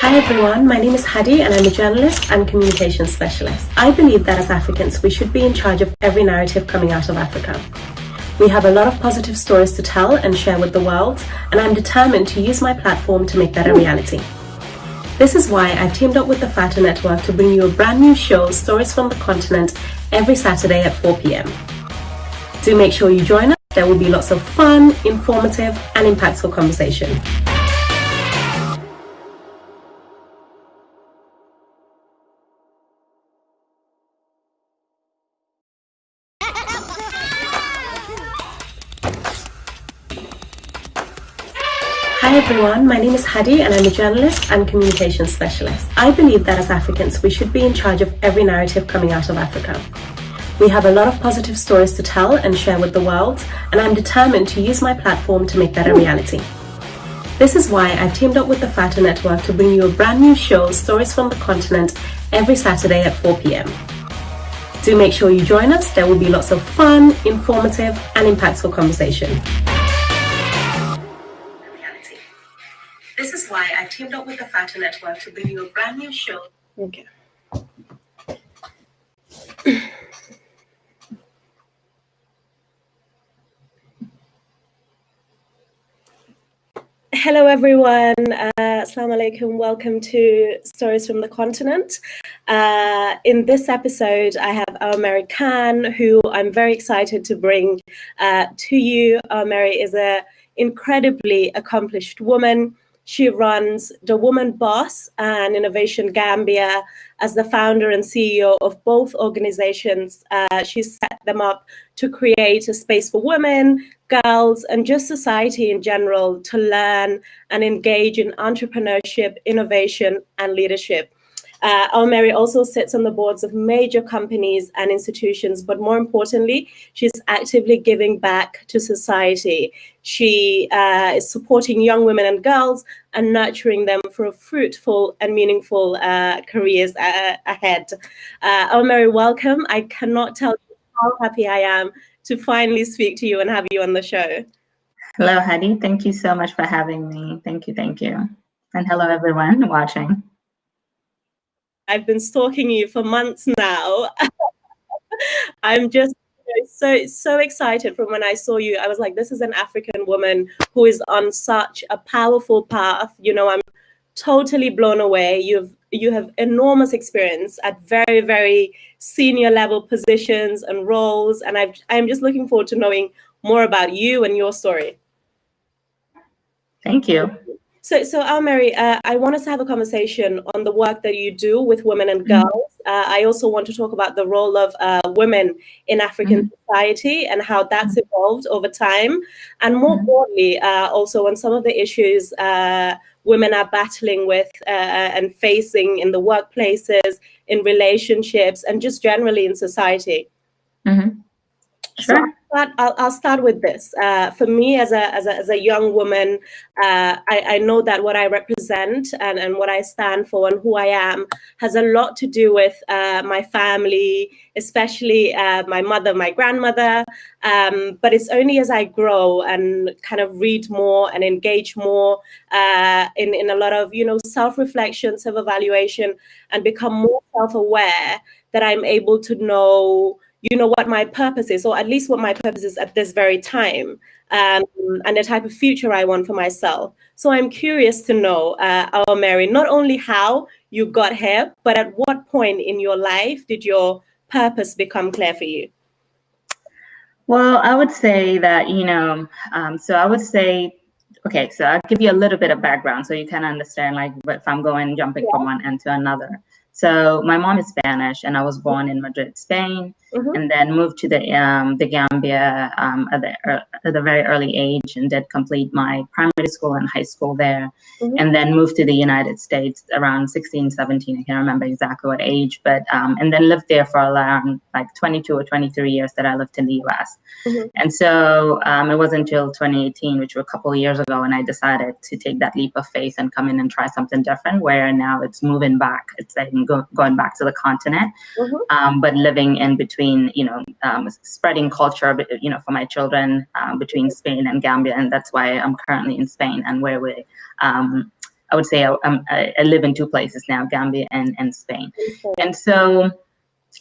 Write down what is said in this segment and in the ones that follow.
Hi everyone, my name is Haddy and I'm a journalist and communications specialist. I believe that as Africans, we should be in charge of every narrative coming out of Africa. We have a lot of positive stories to tell and share with the world, and I'm determined to use my platform to make that a reality. This is why I've teamed up with the Fata Network to bring you a brand new show, Stories from the Continent, every Saturday at 4 p.m. Do make sure you join us. There will be lots of fun, informative, and impactful conversation. Hi everyone, my name is Haddy and I'm a journalist and communications specialist. I believe that as Africans, we should be in charge of every narrative coming out of Africa. We have a lot of positive stories to tell and share with the world, and I'm determined to use my platform to make that a reality. This is why I've teamed up with the Fata Network to bring you a brand new show, Stories from the Continent, every Saturday at 4 p.m. Do make sure you join us. There will be lots of fun, informative, and impactful conversation. This is why I've teamed up with the Fata Network to bring you a brand new show. Okay. Hello everyone, Assalamu alaikum, welcome to Stories from the Continent. In this episode, I have Awamary Khan, who I'm very excited to bring to you. Awamary is an incredibly accomplished woman. She runs The Woman Boss and Innovation Gambia as the founder and CEO of both organizations. She set them up to create a space for women, girls, and just society in general to learn and engage in entrepreneurship, innovation, and leadership. Awamary also sits on the boards of major companies and institutions, but more importantly, she's actively giving back to society. She is supporting young women and girls and nurturing them for fruitful and meaningful careers ahead. Awamary, welcome. I cannot tell you how happy I am to finally speak to you and have you on the show. Hello, Haddy. Thank you so much for having me. Thank you. And hello, everyone watching. I've been stalking you for months now. I'm just so excited from when I saw you. I was like, this is an African woman who is on such a powerful path. You know, I'm totally blown away. You have enormous experience at very, very senior level positions and roles. And I'm just looking forward to knowing more about you and your story. Thank you. So Awamary, I want us to have a conversation on the work that you do with women and girls. I also want to talk about the role of women in African society and how that's evolved over time. And more broadly, also on some of the issues women are battling with and facing in the workplaces, in relationships, and just generally in society. Sure. So I'll start with this. For me, as a young woman, I know that what I represent and what I stand for and who I am has a lot to do with my family, especially my mother, my grandmother. But it's only as I grow and kind of read more and engage more in a lot of self-reflection, self-evaluation, and become more self-aware that I'm able to know what my purpose is, or at least what my purpose is at this very time, and the type of future I want for myself. So I'm curious to know, Awamary, not only how you got here, but at what point in your life did your purpose become clear for you? Well, I would say that, so I would say, okay, so I'll give you a little bit of background so you can understand, like, if I'm jumping from one end to another. So my mom is Spanish, and I was born in Madrid, Spain, and then moved to the Gambia at a very early age, and did complete my primary school and high school there, and then moved to the United States around 16, 17. I can't remember exactly what age, but and then lived there for around like 22 or 23 years that I lived in the U.S. And so it wasn't until 2018, which was a couple of years ago, and I decided to take that leap of faith and come in and try something different, where now it's moving back. It's like going back to the continent, but living in between, spreading culture, for my children between Spain and Gambia. And that's why I'm currently in Spain, and where we I would say I live in two places now, Gambia and Spain. And so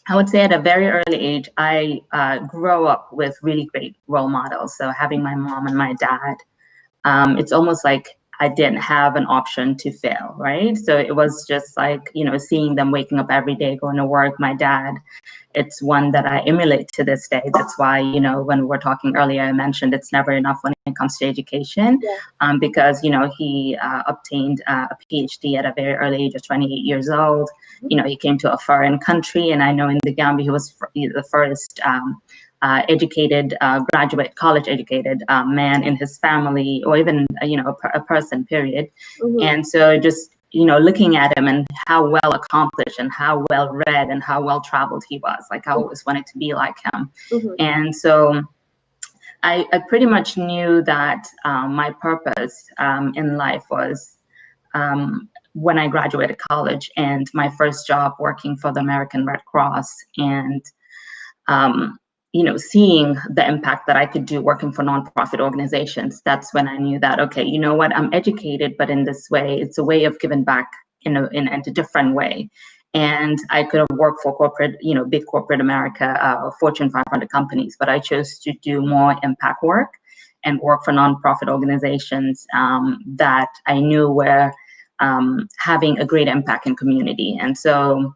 I would say at a very early age, I grew up with really great role models. So having my mom and my dad, it's almost like I didn't have an option to fail, right? So it was just like, seeing them waking up every day, going to work. My dad, it's one that I emulate to this day. That's why, when we were talking earlier, I mentioned it's never enough when it comes to education, because, he obtained a PhD at a very early age of 28 years old. He came to a foreign country, and I know in the Gambia, he was the first educated, college educated man in his family, or even, a person, period. And so just, looking at him and how well accomplished and how well read and how well traveled he was, like I always wanted to be like him. And so I pretty much knew that my purpose in life was when I graduated college, and my first job working for the American Red Cross, and seeing the impact that I could do working for nonprofit organizations. That's when I knew that, okay, you know what, I'm educated, but in this way, it's a way of giving back in a different way. And I could have worked for corporate, big corporate America, Fortune 500 companies, but I chose to do more impact work and work for nonprofit organizations that I knew were having a great impact in community. And so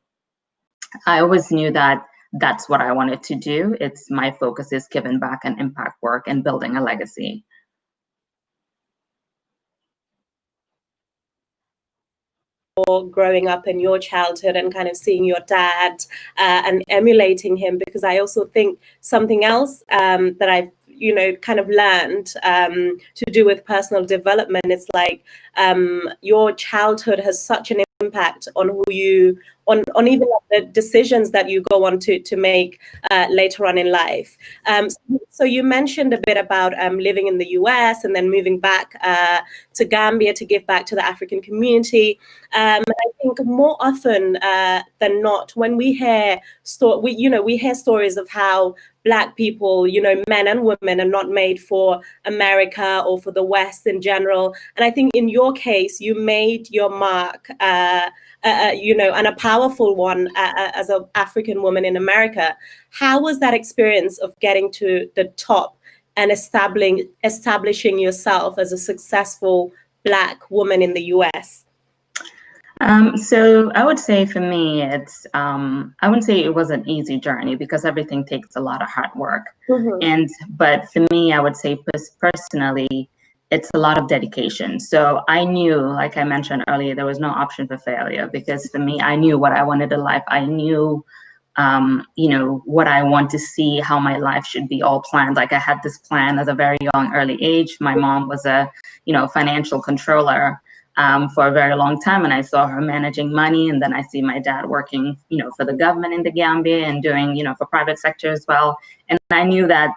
I always knew that that's what I wanted to do. It's my focus is giving back and impact work and building a legacy. Growing up in your childhood and kind of seeing your dad and emulating him, because I also think something else that I've kind of learned to do with personal development, it's like your childhood has such an impact on who you on even the decisions that you go on to make later on in life. So you mentioned a bit about living in the US and then moving back to Gambia to give back to the African community. I think more often than not, when we hear we hear stories of how Black people, men and women, are not made for America or for the West in general. And I think in your case, you made your mark, and a powerful one as an African woman in America. How was that experience of getting to the top and establishing yourself as a successful Black woman in the US? So I would say for me, it's, I wouldn't say it was an easy journey, because everything takes a lot of hard work. But for me, I would say personally, it's a lot of dedication. So I knew, like I mentioned earlier, there was no option for failure, because for me, I knew what I wanted in life. I knew, what I want to see, how my life should be all planned. Like I had this plan at a very young, early age. My mom was a, financial controller for a very long time, and I saw her managing money, and then I see my dad working, for the government in the Gambia and doing, for private sector as well. And I knew that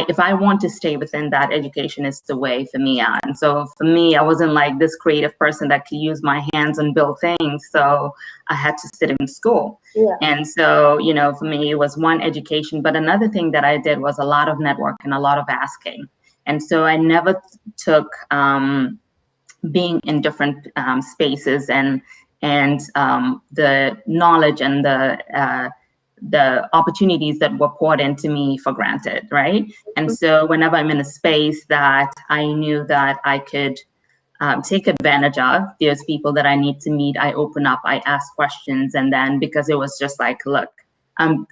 if I want to stay within that, education is the way for me out. And so for me, I wasn't like this creative person that could use my hands and build things. So I had to sit in school. And so, for me, it was one, education. But another thing that I did was a lot of networking, a lot of asking. And so I never took being in different spaces and the knowledge and the opportunities that were poured into me for granted, right? And so whenever I'm in a space that I knew that I could take advantage of, there's people that I need to meet, I open up, I ask questions, and then because it was just like, look, I'll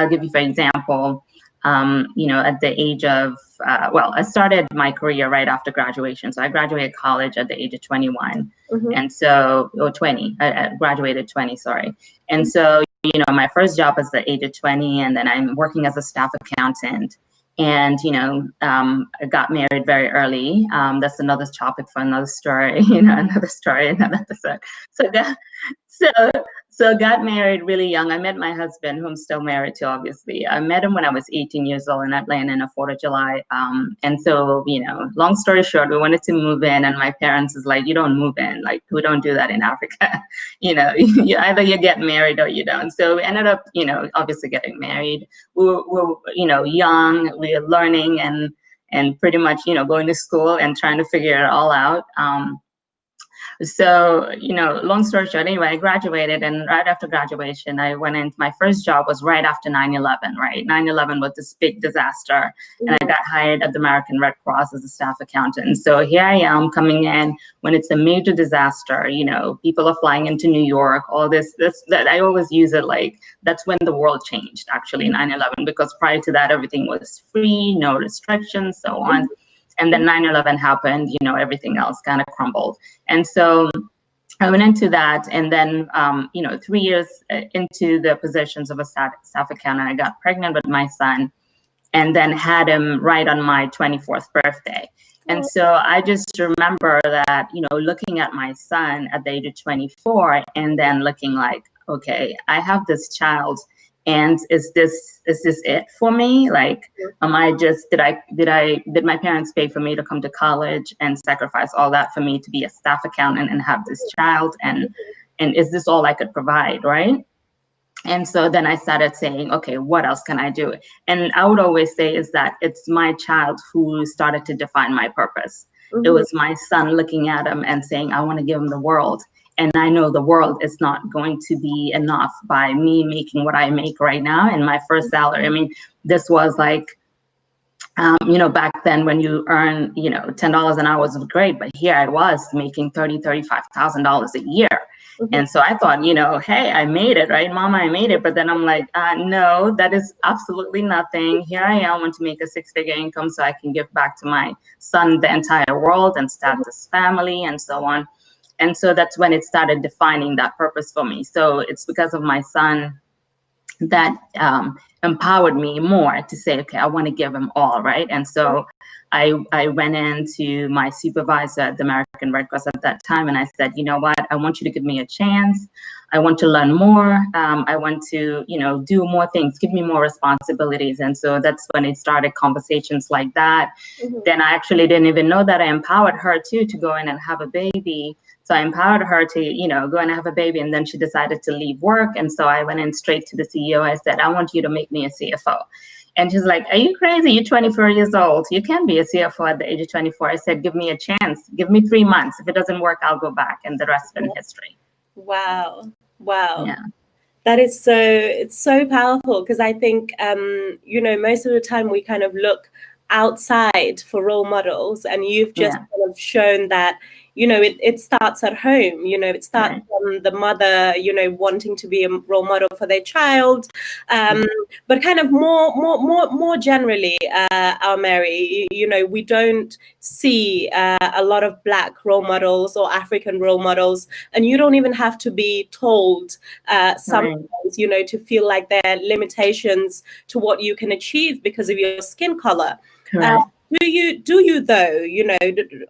give you for example. At the age of, I started my career right after graduation. So I graduated college at the age of 21. And so, or 20, I graduated 20, sorry. And so, my first job was the age of 20, and then I'm working as a staff accountant. And, I got married very early. That's another topic for another story, another story, another episode. So got married really young. I met my husband, who I'm still married to, obviously. I met him when I was 18 years old in Atlanta on the 4th of July. And so, long story short, we wanted to move in, and my parents is like, you don't move in. Like, we don't do that in Africa. Either you get married or you don't. So we ended up, obviously getting married. We were young, we were learning and pretty much, going to school and trying to figure it all out. So, long story short, anyway, I graduated, and right after graduation, I went into my first job was right after 9/11, right? 9/11 was this big disaster, and I got hired at the American Red Cross as a staff accountant. So here I am coming in when it's a major disaster, people are flying into New York, all that I always use it like that's when the world changed, actually, 9/11, because prior to that, everything was free, no restrictions, so on. And then 9/11 happened, everything else kind of crumbled. And so I went into that, and then, 3 years into the positions of a staff accountant, I got pregnant with my son, and then had him right on my 24th birthday. And so I just remember that, looking at my son at the age of 24, and then looking like, okay, I have this child, and is this it for me? Like, did my parents pay for me to come to college and sacrifice all that for me to be a staff accountant and have this child? And is this all I could provide, right? And so then I started saying, okay, what else can I do? And I would always say is that it's my child who started to define my purpose. It was my son looking at him and saying, I want to give him the world. And I know the world is not going to be enough by me making what I make right now. And my first salary, I mean, this was like, back then when you earn, $10 an hour was great, but here I was making $35,000 a year. And so I thought, hey, I made it, right? Mama, I made it. But then I'm like, no, that is absolutely nothing. Here I am, want to make a 6-figure income so I can give back to my son the entire world and start this family and so on. And so that's when it started defining that purpose for me. So it's because of my son that empowered me more to say, okay, I want to give him all, right? And so I went into my supervisor at the American Red Cross at that time, and I said, you know what, I want you to give me a chance. I want to learn more. I want to, do more things, give me more responsibilities. And so that's when it started conversations like that. Then I actually didn't even know that I empowered her too to go in and have a baby. So I empowered her to, go and have a baby, and then she decided to leave work. And so I went in straight to the CEO. I said, I want you to make me a CFO. And she's like, are you crazy? You're 24 years old. You can't be a CFO at the age of 24. I said, give me a chance. Give me 3 months. If it doesn't work, I'll go back. And the rest is history. Wow. Wow. Yeah. That is it's so powerful, because I think, most of the time we kind of look outside for role models, and you've just kind of shown that, it starts at home. It starts from the mother, wanting to be a role model for their child, but kind of more generally, Awamary, we don't see a lot of Black role models or African role models, and you don't even have to be told sometimes, to feel like there are limitations to what you can achieve because of your skin color. Do you though?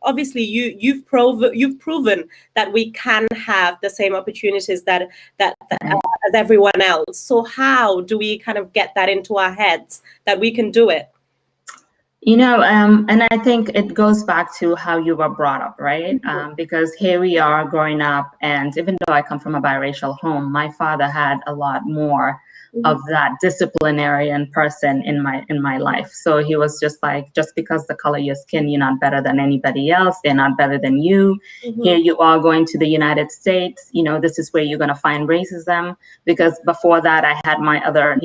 Obviously you've proven that we can have the same opportunities that as everyone else. So how do we kind of get that into our heads that we can do it? And I think it goes back to how you were brought up, right? Because here we are growing up, and even though I come from a biracial home, my father had a lot more of that disciplinarian person in my life. So he was just like, just because the color of your skin, you're not better than anybody else. They're not better than you. Here you are going to the United States. This is where you're going to find racism. Because before that, I had my other,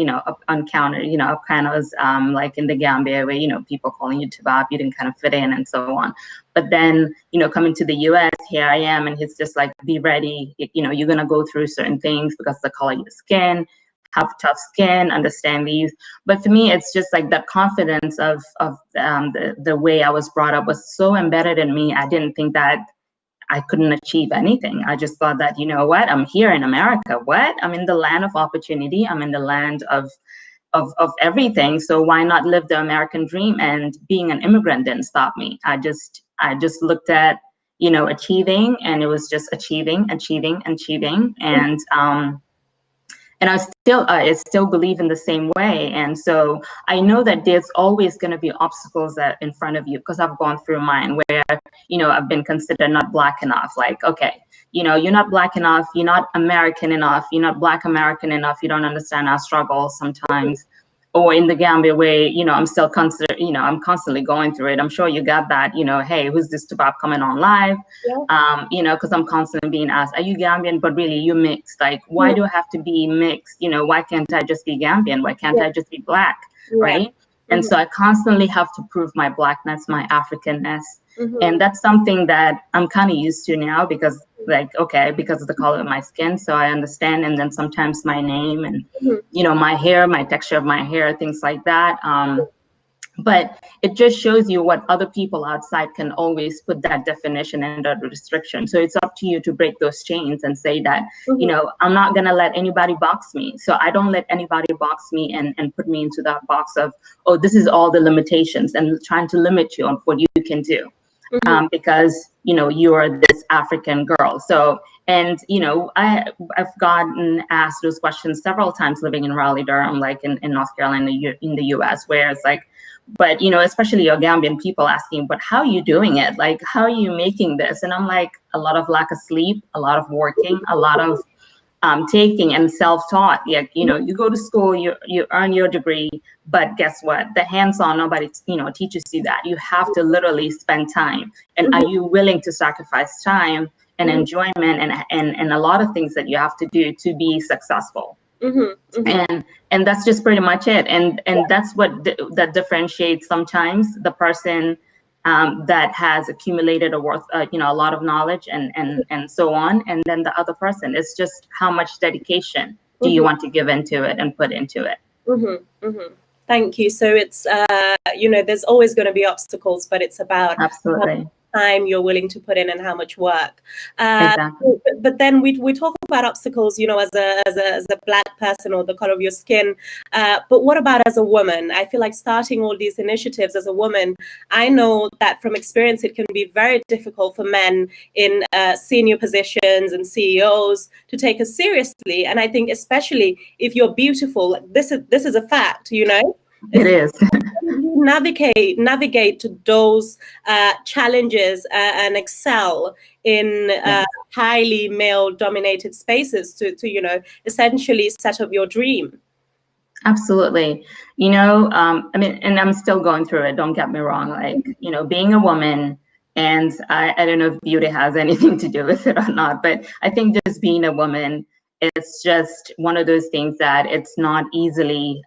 encounter, kind of was like in the Gambia where, people calling you Tabab, you didn't kind of fit in and so on. But then, coming to the US, here I am, and he's just like, be ready. You're going to go through certain things because of the color of your skin. Have tough skin, understand these. But for me, it's just like that confidence of the way I was brought up was so embedded in me. I didn't think that I couldn't achieve anything. I just thought that, what, I'm here in America. What? I'm in the land of opportunity. I'm in the land of everything. So why not live the American dream? And being an immigrant didn't stop me. I just looked at, achieving, and it was just achieving. And I still believe in the same way. And so I know that there's always going to be obstacles that in front of you, because I've gone through mine where, I've been considered not Black enough. Like, okay, you're not Black enough. You're not American enough. You're not Black American enough. You don't understand our struggles sometimes. or in the Gambia where, I'm still I'm constantly going through it. I'm sure you got that, hey, who's this Tubab coming on live? Yeah. Because I'm constantly being asked, are you Gambian? But really, you mixed. Like, why do I have to be mixed? Why can't I just be Gambian? Why can't I just be Black? Right? And so I constantly have to prove my Blackness, my Africanness. And that's something that I'm kind of used to now because because of the color of my skin. So I understand. And then sometimes my name and, my hair, my texture of my hair, things like that. But it just shows you what other people outside can always put that definition and that restriction. So it's up to you to break those chains and say that, I'm not going to let anybody box me. So I don't let anybody box me and put me into that box of, oh, this is all the limitations and trying to limit you on what you can do. Because, you are this African girl. So, and, I've gotten asked those questions several times living in Raleigh-Durham, like in North Carolina, in the US, where it's like, but, especially your Gambian people asking, but how are you doing it? Like, how are you making this? And I'm like, a lot of lack of sleep, a lot of working, a lot of taking and self-taught. You go to school, you earn your degree, but guess what? The hands-on, nobody, teaches you that. You have to literally spend time. And are you willing to sacrifice time and enjoyment and a lot of things that you have to do to be successful? And that's just pretty much it. And that's what that differentiates sometimes the person that has accumulated a lot of knowledge and so on. And then the other person, it's just how much dedication do you want to give into it and put into it? Thank you. So it's, there's always going to be obstacles, but it's about absolutely time you're willing to put in and how much work. Exactly. But then we talk about obstacles, as a Black person or the color of your skin. But what about as a woman? I feel like starting all these initiatives as a woman, I know that from experience, it can be very difficult for men in senior positions and CEOs to take us seriously. And I think especially if you're beautiful, this is a fact, It is. navigate those challenges and excel in highly male-dominated spaces to essentially set up your dream. Absolutely. I mean, and I'm still going through it. Don't get me wrong. Like, being a woman, and I don't know if beauty has anything to do with it or not, but I think just being a woman, it's just one of those things that it's not easily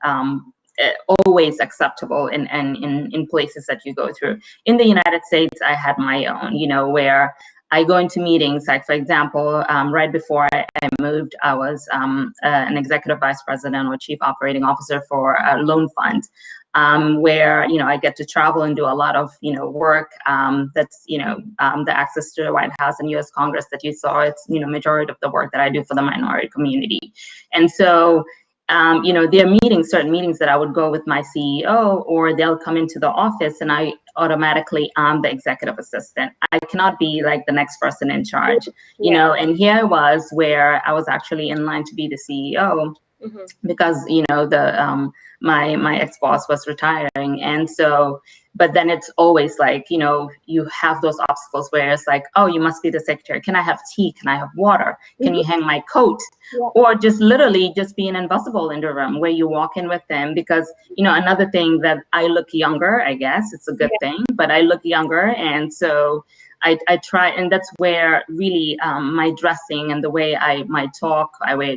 always acceptable in places that you go through. In the United States, I had my own, where I go into meetings, like for example, right before I moved, I was an executive vice president or chief operating officer for a loan fund, where, I get to travel and do a lot of, work that's, the access to the White House and US Congress that you saw, it's, majority of the work that I do for the minority community. And so, there are certain meetings that I would go with my CEO, or they'll come into the office and I automatically am the executive assistant. I cannot be like the next person in charge, and here I was where I was actually in line to be the CEO because, my ex-boss was retiring. And so, but then it's always like, you have those obstacles where it's like, oh, you must be the secretary. Can I have tea? Can I have water? Can you hang my coat? Or just literally just being invisible in the room where you walk in with them because, another thing that I look younger, I guess it's a good thing, but I look younger. And so I try, and that's where really my dressing and the way I might talk, I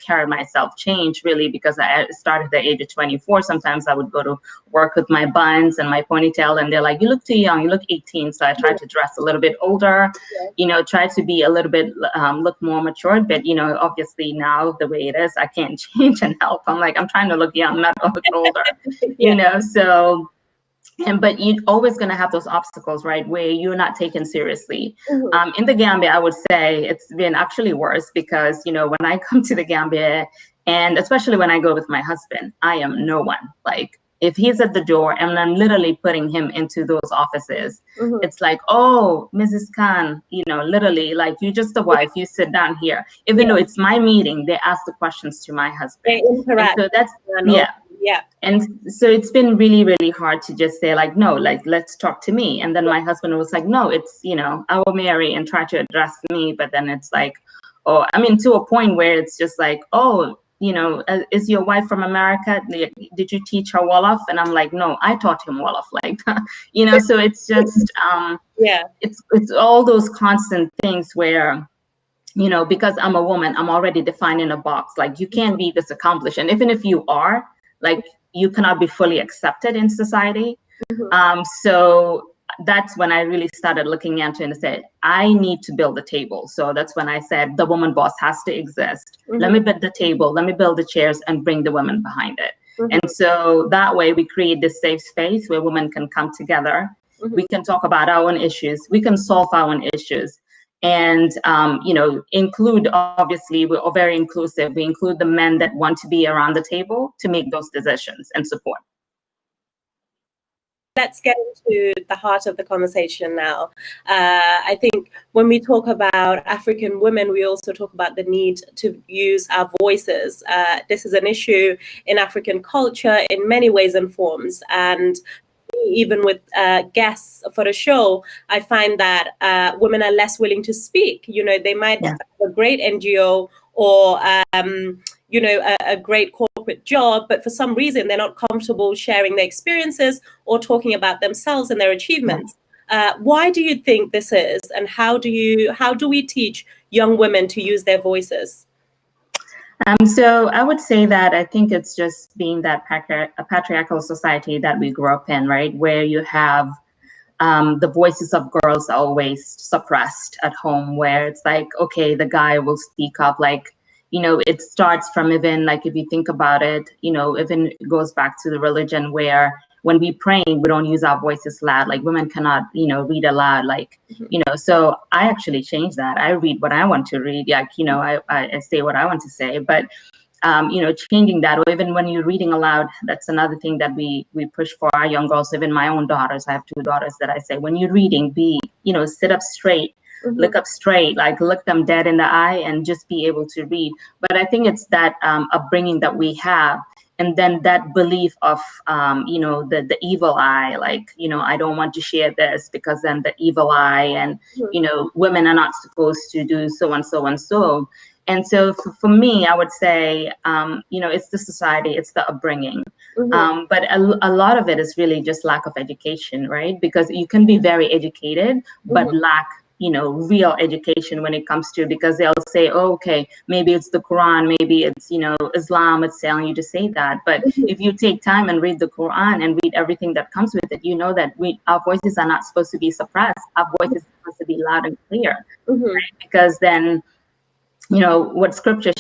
carry myself change really, because I started at the age of 24. Sometimes I would go to work with my buns and my ponytail, and they're like, "You look too young. You look 18." So I tried to dress a little bit older, try to be a little bit look more mature. But obviously now the way it is, I can't change and help. I'm like, I'm trying to look young, not look older, So. But you're always going to have those obstacles, right, where you're not taken seriously. In the Gambia, I would say it's been actually worse because, when I come to the Gambia, and especially when I go with my husband, I am no one. Like, if he's at the door and I'm literally putting him into those offices, it's like, oh, Mrs. Khan, literally, like, you're just the wife, you sit down here. Even though it's my meeting, they ask the questions to my husband. They interact. And so that's, yeah. And so it's been really, really hard to just say like, no, like, let's talk to me. And then my husband was like, no, it's, Awamary, and try to address me. But then it's like, oh, I mean, to a point where it's just like, oh, is your wife from America? Did you teach her Wolof? And I'm like, no, I taught him Wolof. Like, so it's just, it's all those constant things where, because I'm a woman, I'm already defined in a box. Like, you can't be this accomplished. And even if you are, like, you cannot be fully accepted in society. So that's when I really started looking into it and said, I need to build a table. So that's when I said the woman boss has to exist. Let me build the table, let me build the chairs and bring the women behind it. And so that way we create this safe space where women can come together. We can talk about our own issues. We can solve our own issues. And, include, obviously, we're very inclusive. We include the men that want to be around the table to make those decisions and support. Let's get into the heart of the conversation now. I think when we talk about African women, we also talk about the need to use our voices. This is an issue in African culture in many ways and forms. And even with guests for the show, I find that women are less willing to speak. They might have a great NGO or a great corporate job, but for some reason they're not comfortable sharing their experiences or talking about themselves and their achievements. Why do you think this is, and how do we teach young women to use their voices? So I would say that I think it's just being that a patriarchal society that we grew up in, right, where you have the voices of girls are always suppressed at home, where it's like, okay, the guy will speak up. Like, it starts from even, like, if you think about it, even it goes back to the religion where when we pray, we don't use our voices loud. Like, women cannot, read aloud. Like, so I actually changed that. I read what I want to read. Like, I say what I want to say. But, changing that, or even when you're reading aloud, that's another thing that we push for our young girls. Even my own daughters, I have 2 daughters that I say, when you're reading, sit up straight. Look up straight, like look them dead in the eye and just be able to read. But I think it's that upbringing that we have. And then that belief of, the evil eye, like, I don't want to share this because then the evil eye and, women are not supposed to do so and so and so. And so for me, I would say, it's the society, it's the upbringing. But a lot of it is really just lack of education, right? Because you can be very educated, but lack real education when it comes to, because they'll say, oh, okay, maybe it's the Quran, maybe it's, Islam, it's telling you to say that. But if you take time and read the Quran and read everything that comes with it, that our voices are not supposed to be suppressed. Our voices are supposed to be loud and clear, right? Because then, what scripture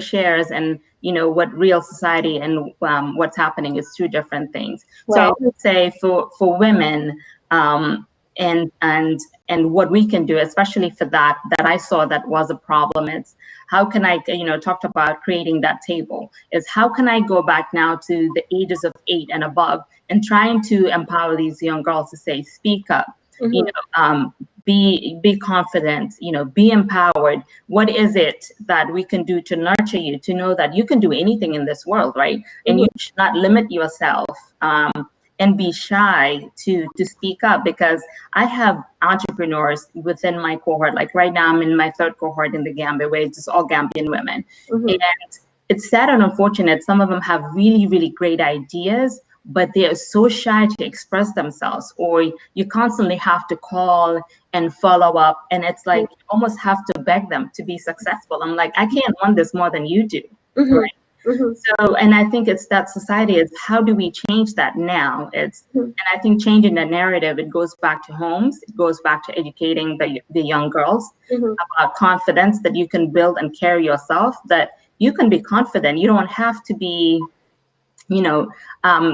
shares and, what real society and what's happening is 2 different things. Right. So I would say for women, and what we can do, especially for that I saw that was a problem. It's how can I, talked about creating that table, is how can I go back now to the ages of 8 and above and trying to empower these young girls to say, speak up, be confident, be empowered. What is it that we can do to nurture you, to know that you can do anything in this world, right? And you should not limit yourself. And be shy to speak up, because I have entrepreneurs within my cohort. Like right now, I'm in my 3rd cohort in the Gambia, where it's just all Gambian women. And it's sad and unfortunate. Some of them have really, really great ideas, but they are so shy to express themselves, or you constantly have to call and follow up. And it's like, you almost have to beg them to be successful. I'm like, I can't want this more than you do. Right? So, and I think it's that society is, how do we change that now? And I think changing the narrative, it goes back to homes, it goes back to educating the young girls about confidence, that you can build and carry yourself, that you can be confident. You don't have to be,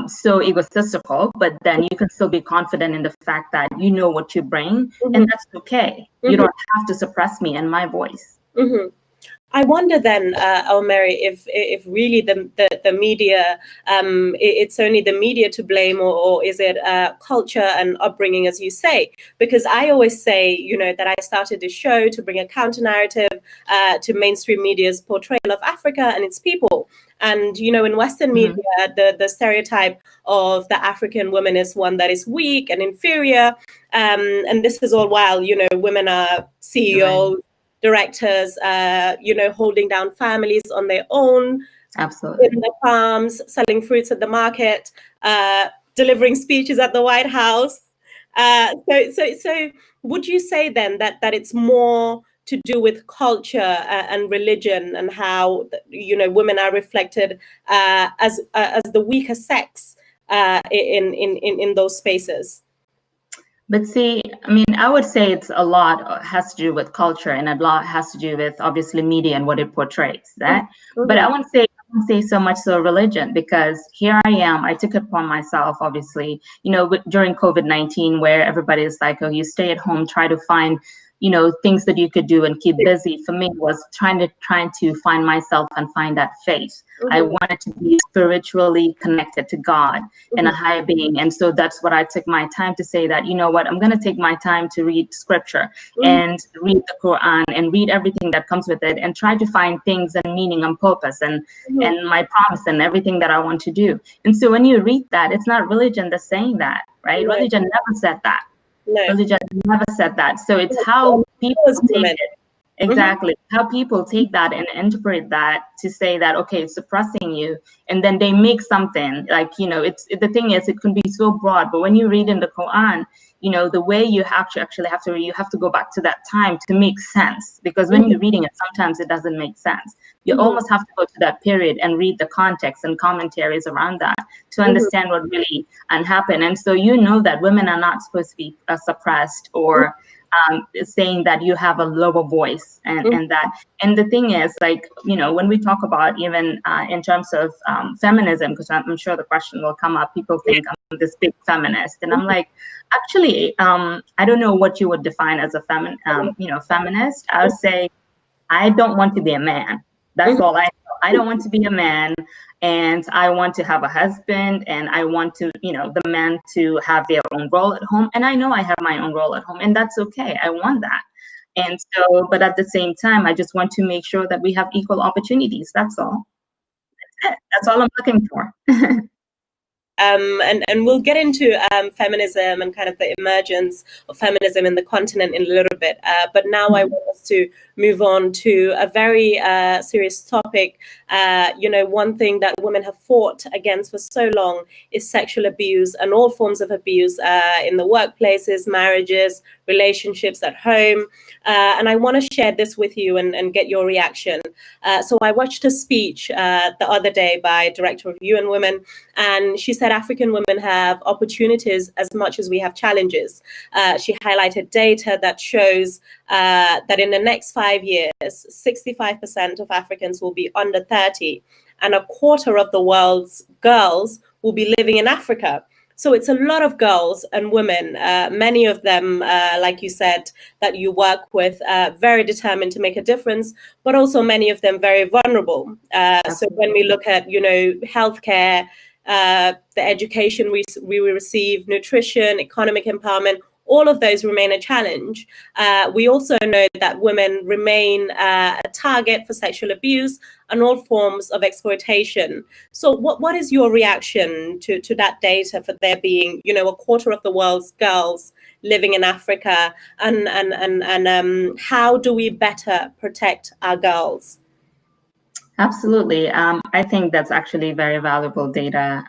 so egotistical, but then you can still be confident in the fact that you know what you bring, and that's okay. You don't have to suppress me and my voice. I wonder then, Awamary, if really the media, it's only the media to blame, or is it culture and upbringing, as you say? Because I always say, that I started this show to bring a counter narrative to mainstream media's portrayal of Africa and its people. And, in Western media, the stereotype of the African woman is one that is weak and inferior. And this is all while, women are CEOs, directors, holding down families on their own, absolutely, in the farms, selling fruits at the market, delivering speeches at the White House. So would you say then that it's more to do with culture and religion, and how women are reflected as the weaker sex in those spaces? But see, I mean, I would say it's a lot has to do with culture, and a lot has to do with obviously media and what it portrays. That, but I wouldn't say so much so religion, because here I am. I took it upon myself, obviously, during COVID-19, where everybody is like, "Oh, you stay at home, try to find." Things that you could do and keep busy. For me, was trying to find myself and find that faith. I wanted to be spiritually connected to God and a higher being. And so that's what I took my time to say that, what, I'm going to take my time to read scripture and read the Quran and read everything that comes with it, and try to find things and meaning and purpose and my promise and everything that I want to do. And so when you read that, it's not religion that's saying that, right? No. Religion never said that. No. Religion never said that. So it's how people take it. Exactly. How people take that and interpret that to say that, okay, it's suppressing you. And then they make something like, the thing is, it can be so broad, but when you read in the Quran, the way you actually have to read, you have to go back to that time to make sense. Because when you're reading it, sometimes it doesn't make sense. You almost have to go to that period and read the context and commentaries around that to understand what really happened. And so that women are not supposed to be suppressed or saying that you have a lower voice and that. And the thing is, like, when we talk about even in terms of feminism, because I'm sure the question will come up, people think I'm this big feminist. And I'm like, actually, I don't know what you would define as a feminist. I would say, I don't want to be a man. That's all I know. I don't want to be a man, and I want to have a husband, and I want to, the men to have their own role at home. And I know I have my own role at home, and that's okay. I want that. And so, but at the same time, I just want to make sure that we have equal opportunities. That's all. That's it. That's all I'm looking for. And we'll get into feminism and kind of the emergence of feminism in the continent in a little bit. But now I want us to move on to a very serious topic. One thing that women have fought against for so long is sexual abuse and all forms of abuse in the workplaces, marriages, relationships at home. And I want to share this with you and get your reaction. So I watched a speech the other day by Director of UN Women, and she said African women have opportunities as much as we have challenges. She highlighted data that shows that in the next 5 years, 65% of Africans will be under 30, and a quarter of the world's girls will be living in Africa. So it's a lot of girls and women, many of them, like you said, that you work with, very determined to make a difference, but also many of them very vulnerable. So when we look at, healthcare, the education we receive, nutrition, economic empowerment, all of those remain a challenge. We also know that women remain a target for sexual abuse and all forms of exploitation. So what is your reaction to that data, for there being, a quarter of the world's girls living in Africa, and how do we better protect our girls? Absolutely. I think that's actually very valuable data.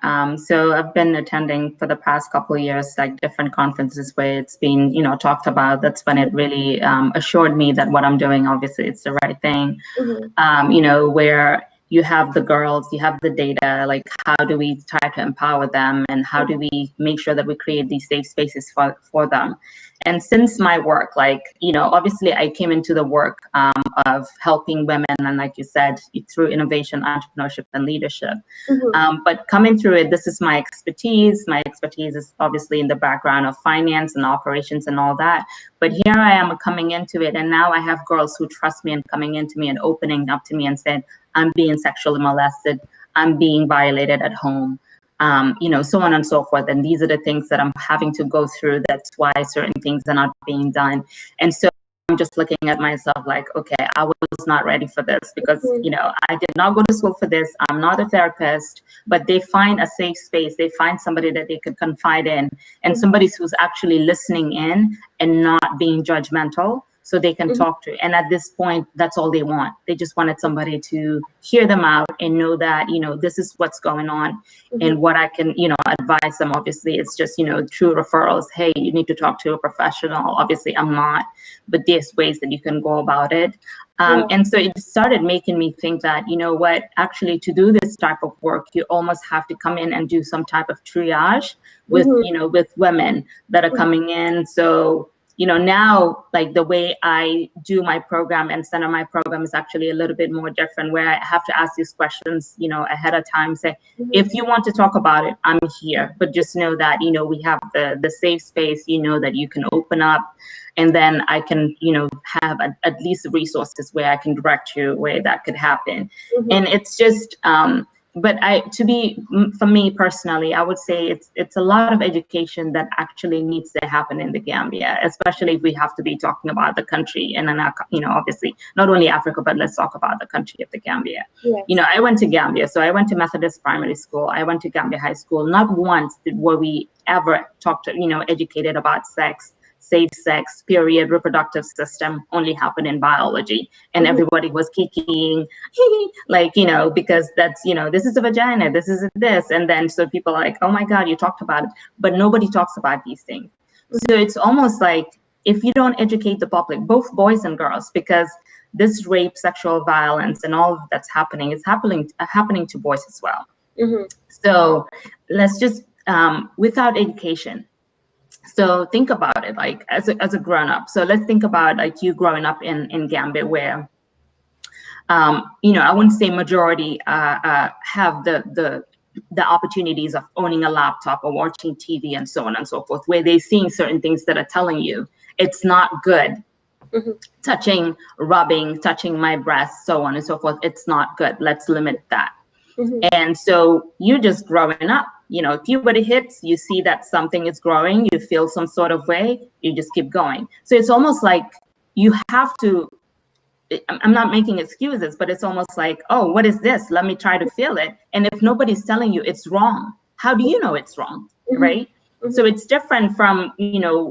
So I've been attending for the past couple of years, like different conferences where it's been, talked about. That's when it really assured me that what I'm doing, obviously, it's the right thing. Where you have the girls, you have the data, like how do we try to empower them, and how do we make sure that we create these safe spaces for them? And since my work, obviously I came into the work of helping women, and like you said, through innovation, entrepreneurship, and leadership. But coming through it, this is my expertise. My expertise is obviously in the background of finance and operations and all that. But here I am coming into it, and now I have girls who trust me and coming into me and opening up to me and saying, I'm being sexually molested, I'm being violated at home. So on and so forth. And these are the things that I'm having to go through. That's why certain things are not being done. And so I'm just looking at myself like, okay, I was not ready for this, because, I did not go to school for this. I'm not a therapist, but they find a safe space. They find somebody that they could confide in, and somebody who's actually listening in and not being judgmental. so they can talk to. And at this point, that's all they want. They just wanted somebody to hear them out and know that, this is what's going on. And what I can, advise them, obviously, it's just, through referrals. Hey, you need to talk to a professional. Obviously, I'm not, but there's ways that you can go about it. And so it started making me think that, what, actually to do this type of work, you almost have to come in and do some type of triage with, with women that are coming in. So, now, like, the way I do my program and center my program is actually a little bit more different, where I have to ask these questions, ahead of time, say, if you want to talk about it, I'm here, but just know that, we have the safe space, that you can open up. And then I can, have at least resources where I can direct you where that could happen. And it's just, but for me personally, I would say it's a lot of education that actually needs to happen in the Gambia, especially if we have to be talking about the country and then, obviously not only Africa, but let's talk about the country of the Gambia. Yes. I went to Gambia, so I went to Methodist Primary School. I went to Gambia High School. Not once were we ever educated about sex. Safe sex, period, reproductive system only happened in biology. And everybody was kicking, like, because that's, this is a vagina, this is this. And then so people are like, oh my God, you talked about it. But nobody talks about these things. So it's almost like if you don't educate the public, both boys and girls, because this rape, sexual violence, and all that's happening is happening to boys as well. So let's just, without education, so think about it, like as a grown up. So let's think about like you growing up in Gambia, where, I wouldn't say majority have the opportunities of owning a laptop or watching TV and so on and so forth, where they're seeing certain things that are telling you it's not good. Touching, rubbing, touching my breast, so on and so forth. It's not good. Let's limit that. And so you're just growing up. Puberty hits, you see that something is growing, you feel some sort of way, you just keep going. So it's almost like you have to, I'm not making excuses, but it's almost like, oh, what is this? Let me try to feel it. And if nobody's telling you it's wrong, how do you know it's wrong, right? So it's different from,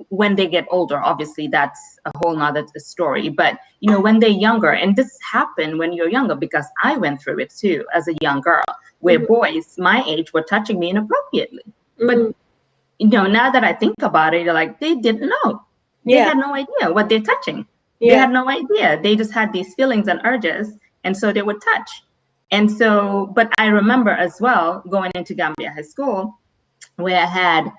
when they get older. Obviously, that's a whole nother story. But, when they're younger, and this happened when you're younger, because I went through it too as a young girl, where boys my age were touching me inappropriately. But, now that I think about it, like, they didn't know. They had no idea what they're touching. They had no idea. They just had these feelings and urges, and so they would touch. And so, but I remember as well going into Gambia High School, where I had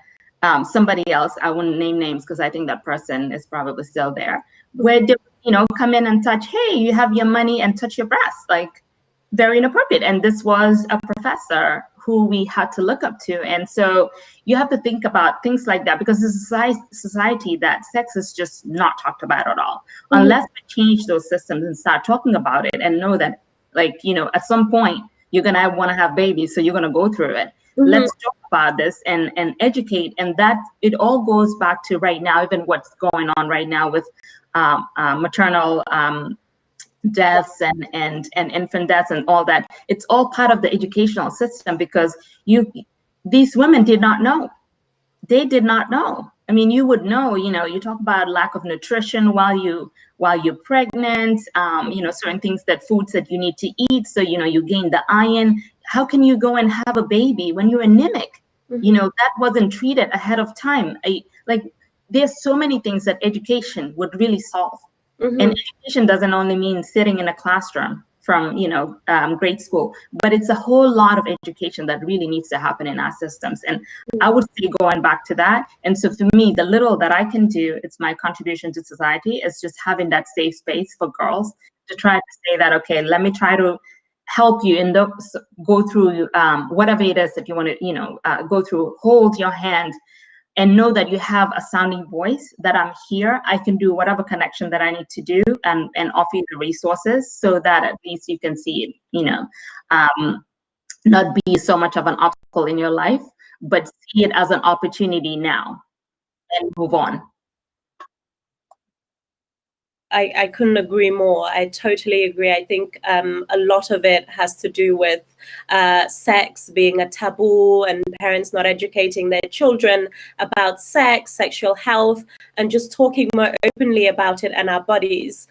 somebody else, I wouldn't name names because I think that person is probably still there, where they, come in and touch, hey, you have your money, and touch your breast, like, very inappropriate. And this was a professor who we had to look up to. And so you have to think about things like that, because it's a society that sex is just not talked about at all. Unless we change those systems and start talking about it and know that, like, at some point you're going to want to have babies, so you're going to go through it. Let's talk about this and educate. And that it all goes back to right now, even what's going on right now with maternal deaths and infant deaths and all that. It's all part of the educational system, because these women did not know. They did not know. I mean, you would know, you talk about lack of nutrition while you're pregnant, certain things, foods that you need to eat, so you gain the iron. How can you go and have a baby when you're anemic? That wasn't treated ahead of time. There's so many things that education would really solve. And education doesn't only mean sitting in a classroom from grade school, but it's a whole lot of education that really needs to happen in our systems. And I would say, going back to that, and so for me, the little that I can do, it's my contribution to society, is just having that safe space for girls to try to say that, okay, let me try to help you go through whatever it is that you want to go through. Hold your hand and know that you have a sounding voice, that I'm here. I can do whatever connection that I need to do, and offer you the resources, so that at least you can see it, not be so much of an obstacle in your life, but see it as an opportunity now and move on. I couldn't agree more. I totally agree. I think a lot of it has to do with sex being a taboo, and parents not educating their children about sex, sexual health, and just talking more openly about it and our bodies.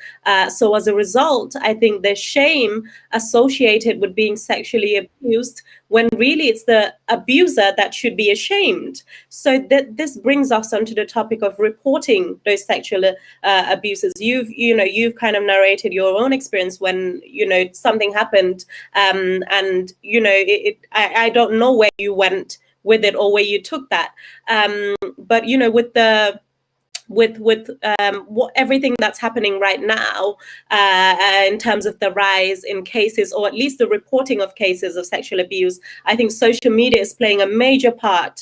So as a result, I think there's shame associated with being sexually abused, when really it's the abuser that should be ashamed. So this brings us onto the topic of reporting those sexual abuses. You've kind of narrated your own experience when something happened, and I don't know where you went with it or where you took that, but with what everything that's happening right now, in terms of the rise in cases, or at least the reporting of cases of sexual abuse, I think social media is playing a major part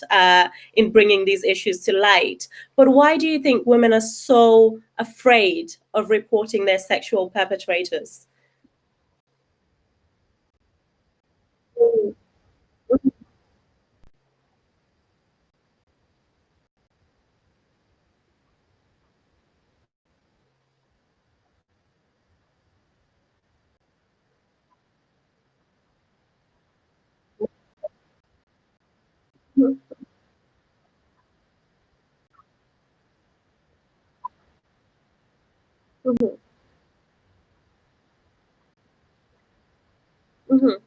in bringing these issues to light. But why do you think women are so afraid of reporting their sexual perpetrators? Mhm, mhm,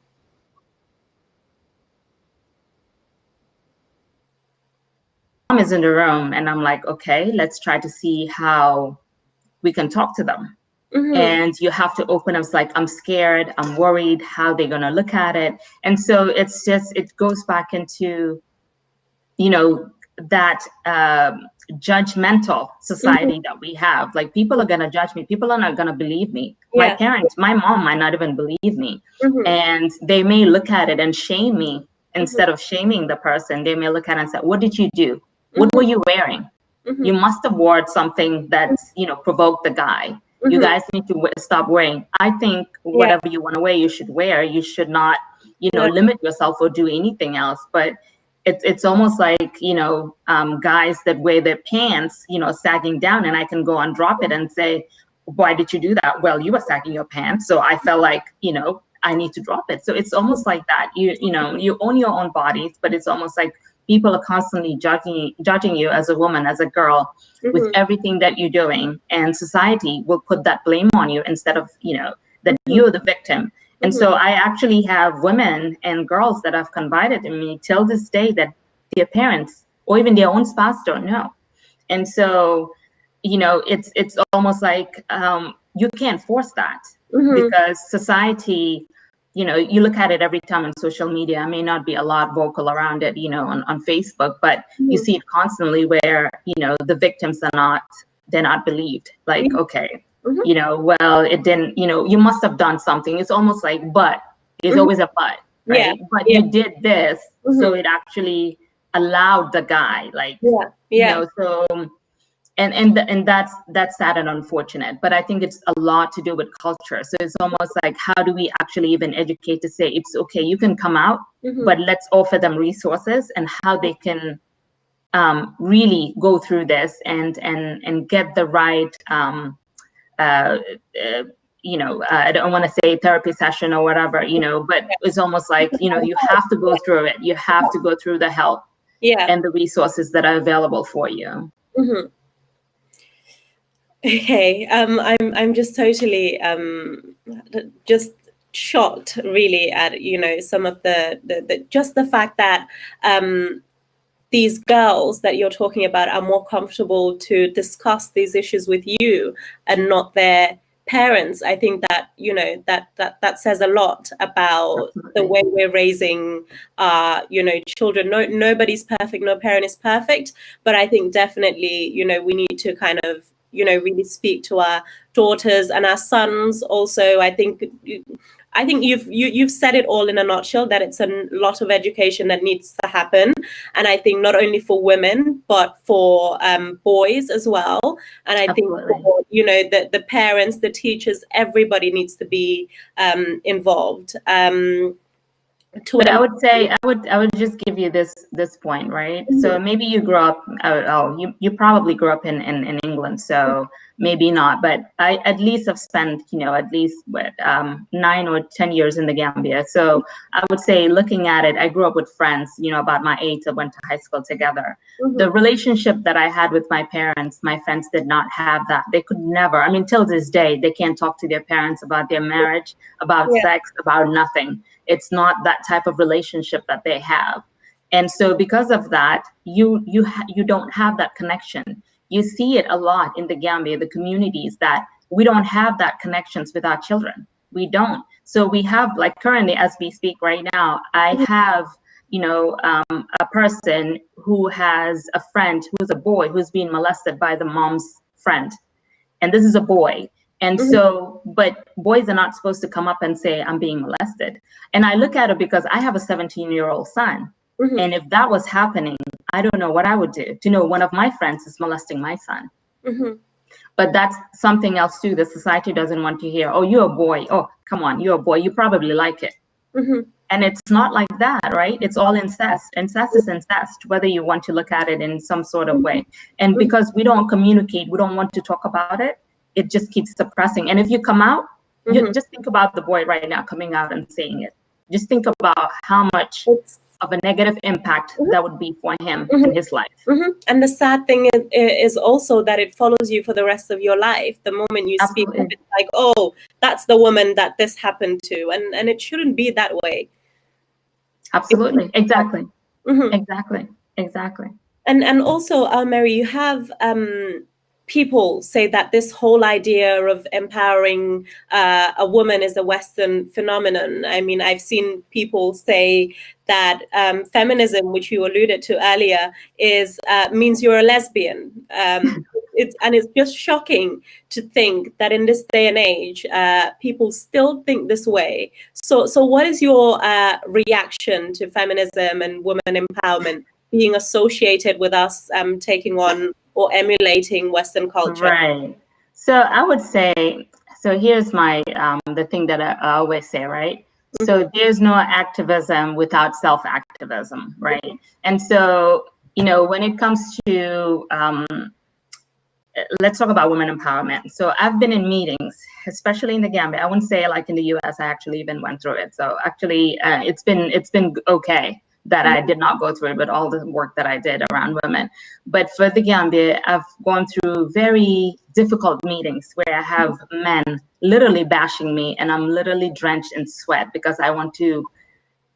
Mom is in the room, and I'm like, okay, let's try to see how we can talk to them. mhm. And you have to open up. It's like, I'm scared, I'm worried how they're going to look at it. And so it's just, it goes back into, that judgmental society that we have. Like, people are going to judge me, people are not going to believe me. My Yeah. parents, my mom might not even believe me. Mhm, And they may look at it and shame me. Instead of shaming the person, they may look at it and say, what did you do? What were you wearing? mhm, You must have worn something that's, provoked the guy. You mhm. guys need to stop wearing. I think Yeah. whatever you want to wear, you should wear. You should not, No. limit yourself or do anything else. But it's almost like, guys that wear their pants, sagging down, and I can go and drop it and say, why did you do that? Well, you were sagging your pants, so I felt like, I need to drop it. So it's almost like that. You own your own bodies, but it's almost like people are constantly judging you as a woman, as a girl, with everything that you're doing, and society will put that blame on you instead of that you're the victim. And so I actually have women and girls that have confided in me till this day that their parents or even their own spouse don't know. And so it's almost like you can't force that, because society, you look at it every time on social media. I may not be a lot vocal around it, on Facebook, but you see it constantly where, the victims they're not believed. Like, okay, well, it didn't, you must have done something. It's almost like, but there's always a but, right? Yeah. But you did this, so it actually allowed the guy, like, so. And that's sad and unfortunate, but I think it's a lot to do with culture. So it's almost like, how do we actually even educate to say it's okay, you can come out, but let's offer them resources and how they can really go through this and get the right I don't want to say therapy session or whatever, but it's almost like, you have to go through it. You have to go through the help and the resources that are available for you. Okay, I'm just totally just shocked, really, at some of the just the fact that these girls that you're talking about are more comfortable to discuss these issues with you and not their parents. I think that that says a lot about the way we're raising children. Nobody's perfect, no parent is perfect, but I think definitely we need to kind of really speak to our daughters and our sons also. I think you've said it all in a nutshell, that it's a lot of education that needs to happen, and I think not only for women but for boys as well. And I think for, the parents, the teachers, everybody needs to be involved. But I would say I would just give you this point, right? So maybe you grew up, you probably grew up in England. So maybe not, but I at least have spent, at least 9 or 10 years in the Gambia. So I would say, looking at it, I grew up with friends, about my age that went to high school together. The relationship that I had with my parents, my friends did not have that. They could never, I mean, till this day, they can't talk to their parents about their marriage, about sex, about nothing. It's not that type of relationship that they have. And so because of that, you don't have that connection. You see it a lot in the Gambia, the communities, that we don't have that connections with our children. We don't. So we have, like, currently, as we speak right now, I have, a person who has a friend who's a boy who's being molested by the mom's friend. And this is a boy. And so, but boys are not supposed to come up and say, I'm being molested. And I look at it because I have a 17-year-old son. And if that was happening, I don't know what I would do. To know one of my friends is molesting my son. But that's something else too. The society doesn't want to hear, oh, you're a boy. Oh, come on, you're a boy. You probably like it. And it's not like that, right? It's all incest. Incest is incest, whether you want to look at it in some sort of way. And because we don't communicate, we don't want to talk about it, it just keeps suppressing. And if you come out, you just think about the boy right now coming out and saying it. Just think about how much of a negative impact that would be for him in his life. And the sad thing is also that it follows you for the rest of your life. The moment you speak, it's like, oh, that's the woman that this happened to, and it shouldn't be that way. Absolutely, exactly, exactly. And also, Mary, you have people say that this whole idea of empowering a woman is a Western phenomenon. I mean, I've seen people say that feminism, which you alluded to earlier, means you're a lesbian. It's just shocking to think that in this day and age, people still think this way. So what is your reaction to feminism and women empowerment being associated with us taking on or emulating Western culture? Right. So I would say, so here's my, the thing that I always say, right? So there's no activism without self-activism, right? And so, when it comes to, let's talk about women empowerment. So I've been in meetings, especially in the Gambia. I wouldn't say like in the US, I actually even went through it. So actually, it's been okay that I did not go through it, but all the work that I did around women. But for the Gambia, I've gone through very difficult meetings where I have men literally bashing me, and I'm literally drenched in sweat because I want to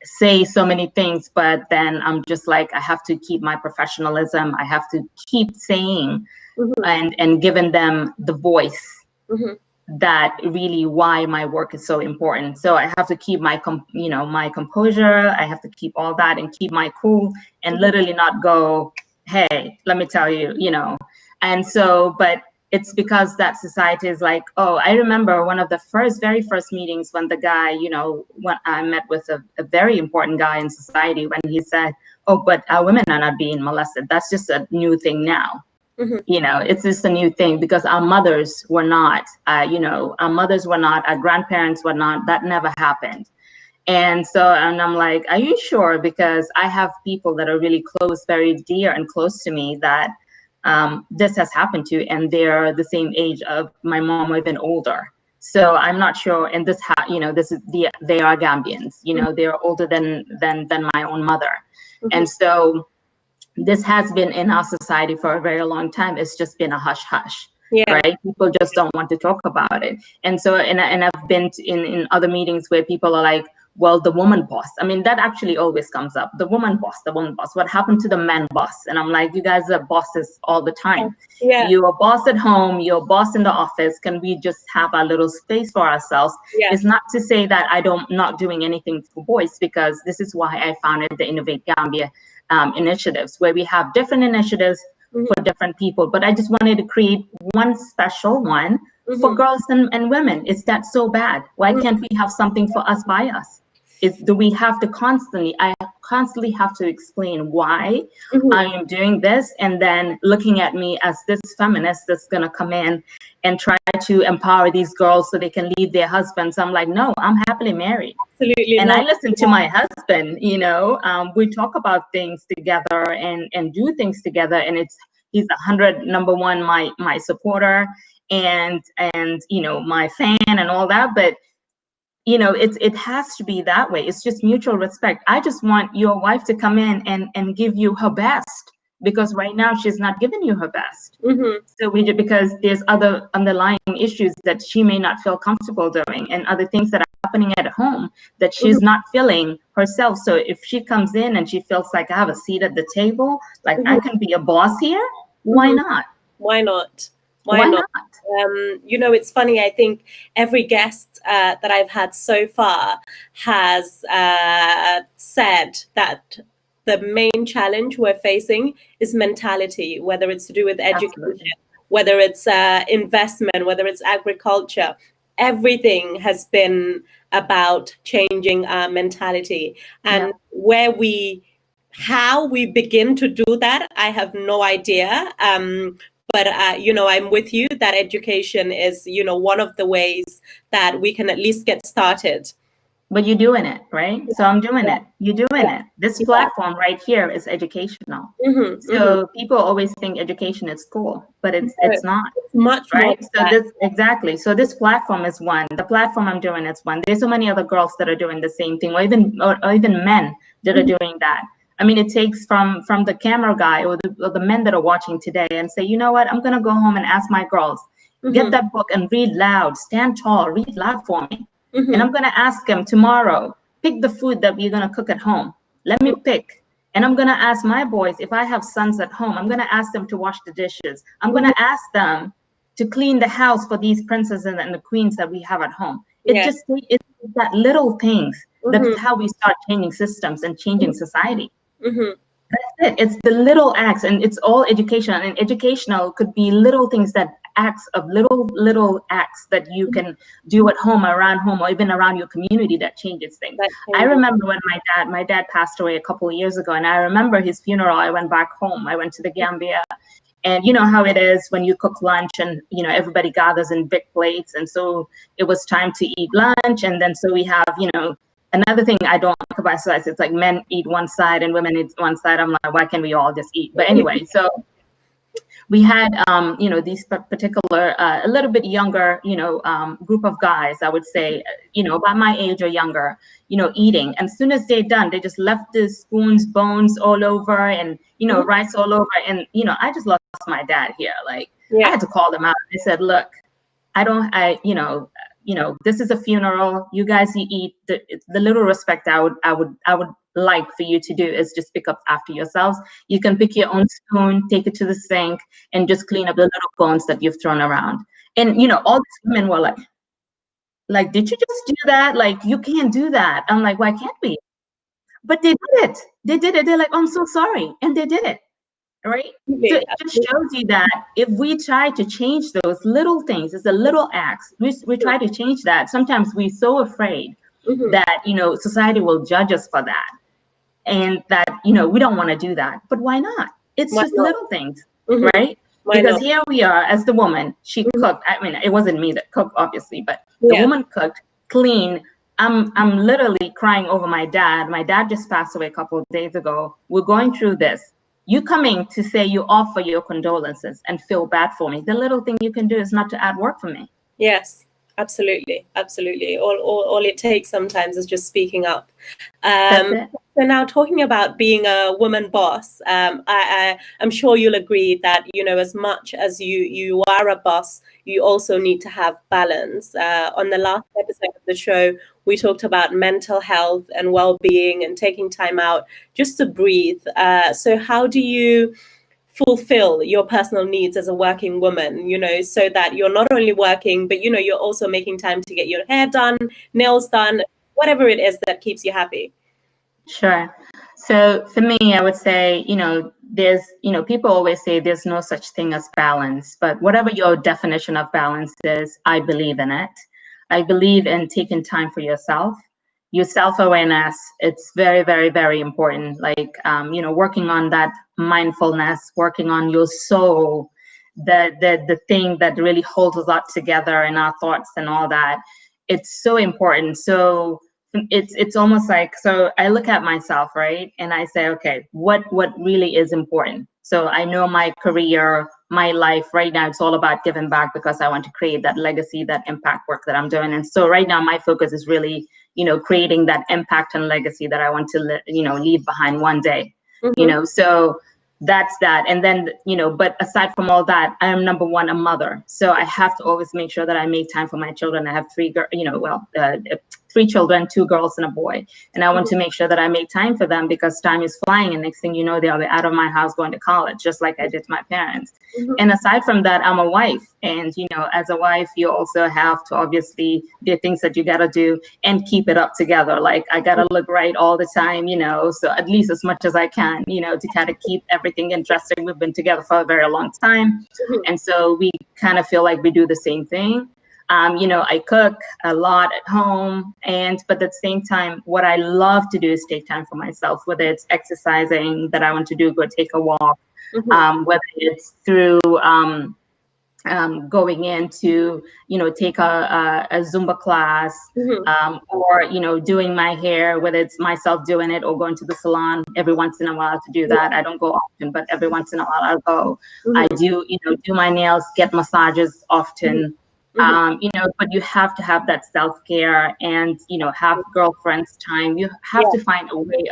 say so many things, but then I'm just like, I have to keep my professionalism. I have to keep saying and giving them the voice that really why my work is so important. So I have to keep my my composure. I have to keep all that and keep my cool and literally not go, hey, let me tell you, And so, but it's because that society is like, oh, I remember one of the very first meetings when the guy, when I met with a very important guy in society, when he said, oh, but women are not being molested. That's just a new thing now. It's just a new thing because our mothers were not, our grandparents were not, that never happened. And so, and I'm like, are you sure? Because I have people that are really close, very dear and close to me that this has happened to, and they're the same age of my mom, or even older. So I'm not sure. And this, they are Gambians, they're older than my own mother. And so, this has been in our society for a very long time. It's just been a hush hush, right? People just don't want to talk about it. And so, and I've been in other meetings where people are like, well, the woman boss. I mean, that actually always comes up. The woman boss. What happened to the man boss? And I'm like, you guys are bosses all the time. You're a boss at home. You're a boss in the office. Can we just have our little space for ourselves? It's not to say that not doing anything for boys, because this is why I founded the Innovate Gambia initiatives, where we have different initiatives for different people. But I just wanted to create one special one for girls and women. Is that so bad? Why can't we have something for us by us? Do we have to I constantly have to explain why I am doing this, and then looking at me as this feminist that's going to come in and try to empower these girls so they can leave their husbands. I'm like, no, I'm happily married. Absolutely. And I listen to my husband, we talk about things together and do things together. And he's 100, number one, my supporter. and my fan and all that, but it has to be that way. It's just mutual respect. I just want your wife to come in and give you her best, because right now she's not giving you her best. So because there's other underlying issues that she may not feel comfortable doing, and other things that are happening at home that she's not feeling herself. So if she comes in and she feels like I have a seat at the table, like I can be a boss here, why not? Why not? Why not? It's funny. I think every guest that I've had so far has said that the main challenge we're facing is mentality, whether it's to do with education, Absolutely. whether it's investment, whether it's agriculture. Everything has been about changing our mentality, and how we begin to do that, I have no idea. But I'm with you that education is one of the ways that we can at least get started. But you're doing it, right? So I'm doing it. You're doing it. This platform right here is educational. So people always think education is school, but it's not. It's much right. More So this platform is one. The platform I'm doing is one. There's so many other girls that are doing the same thing, or even men that are doing that. I mean, it takes from the camera guy or the men that are watching today and say, you know what, I'm gonna go home and ask my girls, get that book and read loud, stand tall, read loud for me. And I'm gonna ask them tomorrow, pick the food that we're gonna cook at home. Let me pick. And I'm gonna ask my boys, if I have sons at home, I'm gonna ask them to wash the dishes. I'm gonna ask them to clean the house for these princesses and the queens that we have at home. It's that little things. That's how we start changing systems and changing society. That's it. It's the little acts, and it's all educational. And educational could be little things, that acts of little acts that you can do at home, around home, or even around your community that changes things. I remember when my dad passed away a couple of years ago, and I remember his funeral. I went back home. I went to the Gambia. And you know how it is when you cook lunch and, everybody gathers in big plates. And so it was time to eat lunch. And then so we have, another thing I don't like about slice, it's like men eat one side and women eat one side. I'm like, why can't we all just eat? But anyway, so we had, these particular, a little bit younger, group of guys, I would say, about my age or younger, eating. And as soon as they're done, they just left the spoons, bones all over, and, rice all over. And, I just lost my dad here. Like, I had to call them out. I said, look, this is a funeral. You guys, you eat. The little respect I would like for you to do is just pick up after yourselves. You can pick your own spoon, take it to the sink, and just clean up the little bones that you've thrown around. And all these women were like, did you just do that? Like, you can't do that. I'm like, why can't we? But they did it. They did it. They're like, I'm so sorry, and they did it. Right? So it just shows you that if we try to change those little things, it's a little acts. We try to change that. Sometimes we're so afraid that society will judge us for that, and that we don't want to do that. But why not? It's just little things, right? Because here we are as the woman. She cooked. I mean, it wasn't me that cooked, obviously, but the woman cooked, clean. I'm literally crying over my dad. My dad just passed away a couple of days ago. We're going through this. You coming to say you offer your condolences and feel bad for me. The little thing you can do is not to add work for me. Yes, absolutely. All it takes sometimes is just speaking up. So now, talking about being a woman boss, I'm sure you'll agree that as much as you are a boss, you also need to have balance. On the last episode of the show, we talked about mental health and well-being and taking time out just to breathe. So how do you fulfill your personal needs as a working woman, so that you're not only working, but you're also making time to get your hair done, nails done, whatever it is that keeps you happy? Sure. So for me, I would say, there's, people always say there's no such thing as balance, but whatever your definition of balance is, I believe in it. I believe in taking time for yourself. Your self-awareness, it's very, very, very important. Like, working on that mindfulness, working on your soul, the thing that really holds us up together in our thoughts and all that. It's so important. So it's almost like, so I look at myself, right? And I say, okay, what really is important? So I know my career, my life right now, it's all about giving back because I want to create that legacy, that impact work that I'm doing. And so right now my focus is really, creating that impact and legacy that I want to, leave behind one day, so that's that. And then, but aside from all that, I am number one, a mother. So I have to always make sure that I make time for my children. I have three children, 2 girls and a boy. And I want to make sure that I make time for them because time is flying. And next thing you know, they'll be out of my house going to college, just like I did to my parents. And aside from that, I'm a wife. And, as a wife, you also have to obviously do things that you got to do and keep it up together. Like I got to look right all the time, so at least as much as I can, to kind of keep everything interesting. We've been together for a very long time. And so we kind of feel like we do the same thing. I cook a lot at home, but at the same time, what I love to do is take time for myself, whether it's exercising that I want to do, go take a walk, whether it's through going in to, take a Zumba class, or, doing my hair, whether it's myself doing it or going to the salon every once in a while to do that. I don't go often, but every once in a while I'll go. I do, do my nails, get massages often. But you have to have that self-care and, have girlfriends time. You have to find a way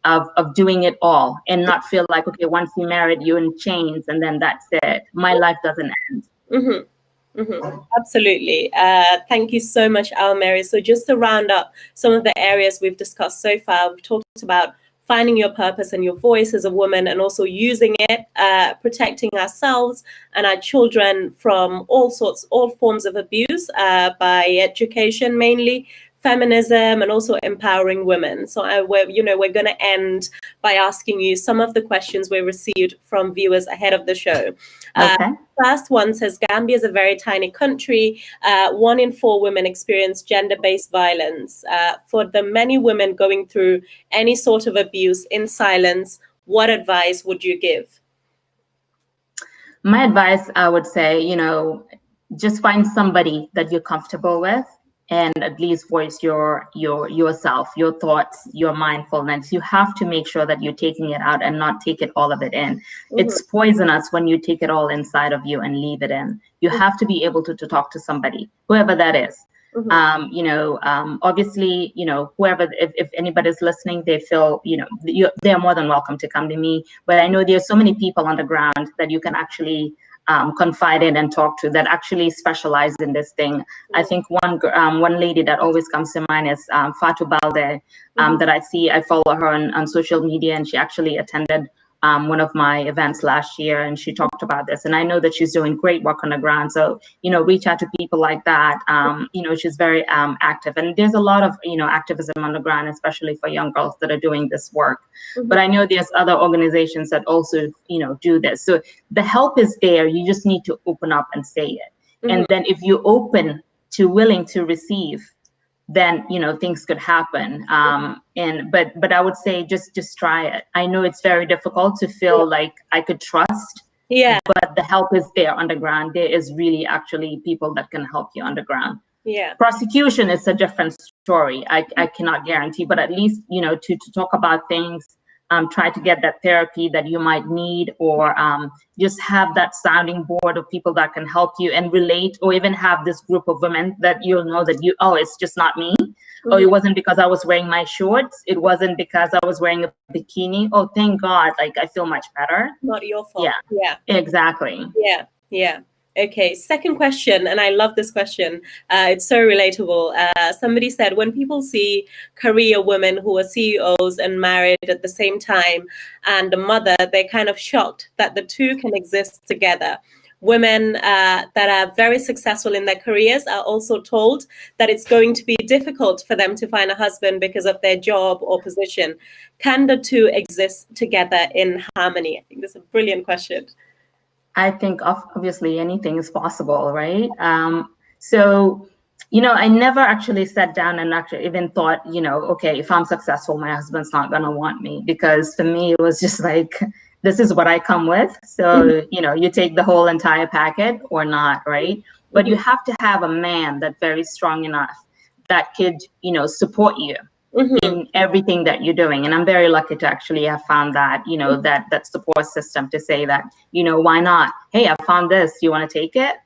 of doing it all and not feel like, okay, once you're married, you're in chains and then that's it. My life doesn't end. Absolutely. Thank you so much, Awamary. So just to round up some of the areas we've discussed so far, we've talked about finding your purpose and your voice as a woman, and also using it, protecting ourselves and our children from all forms of abuse by education mainly, feminism, and also empowering women. So we're going to end by asking you some of the questions we received from viewers ahead of the show. Okay. First one says, Gambia is a very tiny country. 1 in 4 women experience gender-based violence. For the many women going through any sort of abuse in silence, what advice would you give? My advice, I would say, just find somebody that you're comfortable with and at least voice yourself, your thoughts, your mindfulness. You have to make sure that you're taking it out and not take it all of it in. It's poisonous when you take it all inside of you and leave it in. You have to be able to talk to somebody, whoever that is. Obviously, whoever, if anybody's listening, they feel, they're more than welcome to come to me. But I know there's so many people on the ground that you can actually confide in and talk to that actually specialize in this thing. I think one lady that always comes to mind is Fatou Balde, that I follow her on social media, and she actually attended one of my events last year, and she talked about this. And I know that she's doing great work on the ground. So, reach out to people like that. She's very active. And there's a lot of, activism on the ground, especially for young girls that are doing this work. But I know there's other organizations that also, do this. So the help is there. You just need to open up and say it. And then if you're open to willing to receive, then things could happen. But I would say just try it. I know it's very difficult to feel like I could trust. Yeah. But the help is there underground. There is really actually people that can help you underground. Yeah. Prosecution is a different story. I cannot guarantee, but at least to talk about things. Try to get that therapy that you might need, or just have that sounding board of people that can help you and relate, or even have this group of women that you'll know that it's just not me. Oh, it wasn't because I was wearing my shorts. It wasn't because I was wearing a bikini. Oh, thank God. Like, I feel much better. Not your fault. Yeah. Exactly. Yeah. Okay, second question, and I love this question. It's so relatable. Somebody said, when people see career women who are CEOs and married at the same time and a mother, they're kind of shocked that the two can exist together. Women that are very successful in their careers are also told that it's going to be difficult for them to find a husband because of their job or position. Can the two exist together in harmony? I think that's a brilliant question. I think obviously anything is possible, right? So, I never actually sat down and actually even thought, okay, if I'm successful, my husband's not going to want me, because for me, it was just like, this is what I come with. So, you take the whole entire packet or not, right? But you have to have a man that's very strong enough that could, support you. in everything that you're doing. And I'm very lucky to actually have found that, that support system to say that, why not? Hey, I found this. You want to take it?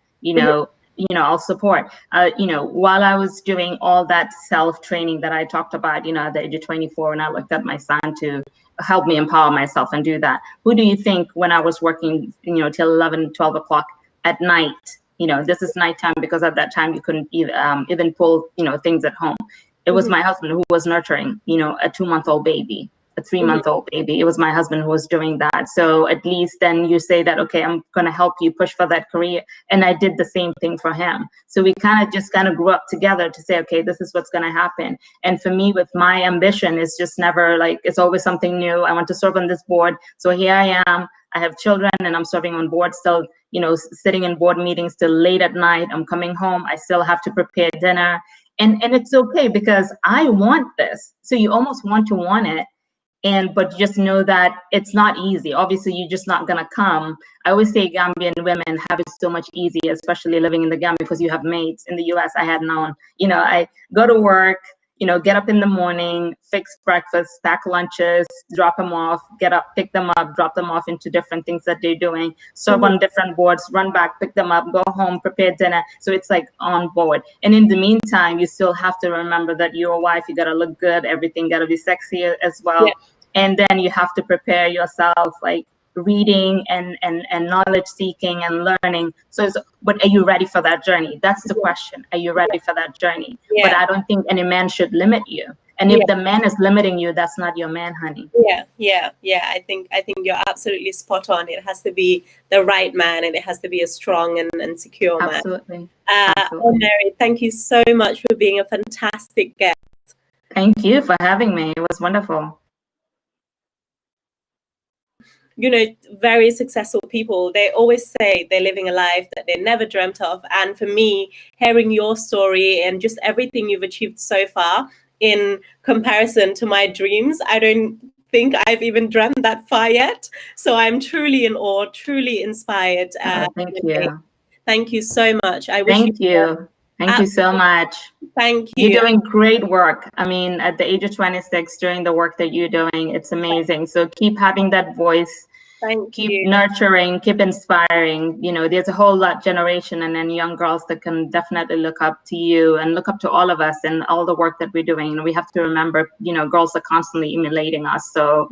I'll support. While I was doing all that self-training that I talked about, at the age of 24, when I looked at my son to help me empower myself and do that. Who do you think when I was working, till 11, 12 o'clock at night, this is nighttime because at that time you couldn't even pull, things at home. It was my husband who was nurturing, a 2-month-old baby, a 3-month-old baby. It was my husband who was doing that. So at least then you say that, okay, I'm going to help you push for that career. And I did the same thing for him. So we kind of grew up together to say, okay, this is what's going to happen. And for me, with my ambition, it's just never it's always something new. I want to serve on this board. So here I am. I have children and I'm serving on board still, sitting in board meetings till late at night. I'm coming home. I still have to prepare dinner. And it's okay because I want this. So you almost want it. But just know that it's not easy. Obviously, you're just not gonna come. I always say Gambian women have it so much easier, especially living in the Gambia because you have maids. In the US, I had none. I go to work, get up in the morning, fix breakfast, pack lunches, drop them off, get up, pick them up, drop them off into different things that they're doing, serve on different boards, run back, pick them up, go home, prepare dinner. So it's like on board. And in the meantime, you still have to remember that you're a wife, you gotta look good, everything gotta be sexy as well. Yeah. And then you have to prepare yourself, like reading and knowledge seeking and learning. But are you ready for that journey? That's the question. Are you ready for that journey? Yeah. But I don't think any man should limit you. And if the man is limiting you, that's not your man, honey. Yeah. I think you're absolutely spot on. It has to be the right man, and it has to be a strong and secure man. Absolutely. Awamary, thank you so much for being a fantastic guest. Thank you for having me. It was wonderful. Very successful people, they always say they're living a life that they never dreamt of. And for me, hearing your story and just everything you've achieved so far in comparison to my dreams, I don't think I've even dreamt that far yet. So I'm truly in awe, truly inspired. Thank you. Thank you so much. Thank you. Thank you so much. Thank you. You're doing great work. I mean, at the age of 26, doing the work that you're doing, it's amazing. So keep having that voice. Keep nurturing, keep inspiring. There's a whole generation and then young girls that can definitely look up to you and look up to all of us and all the work that we're doing. And we have to remember, girls are constantly emulating us. So,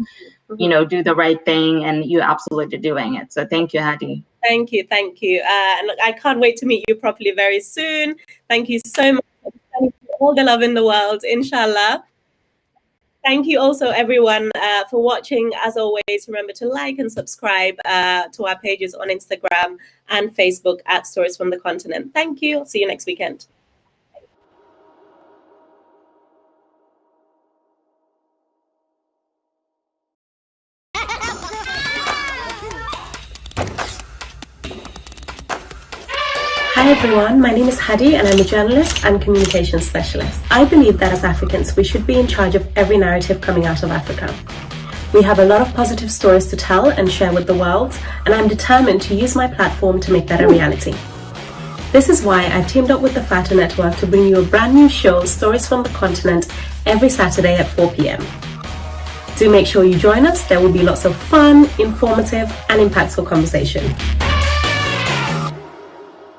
do the right thing, and you're absolutely doing it. So thank you, Haddy. Thank you. And look, I can't wait to meet you properly very soon. Thank you so much. Thank you, all the love in the world, inshallah. Thank you also, everyone, for watching. As always, remember to like and subscribe to our pages on Instagram and Facebook at Stories from the Continent. Thank you. I'll see you next weekend. Hi everyone, my name is Haddy and I'm a journalist and communications specialist. I believe that as Africans, we should be in charge of every narrative coming out of Africa. We have a lot of positive stories to tell and share with the world, and I'm determined to use my platform to make that a reality. This is why I've teamed up with the Fata Network to bring you a brand new show, Stories from the Continent, every Saturday at 4 p.m. Do make sure you join us. There will be lots of fun, informative and impactful conversation.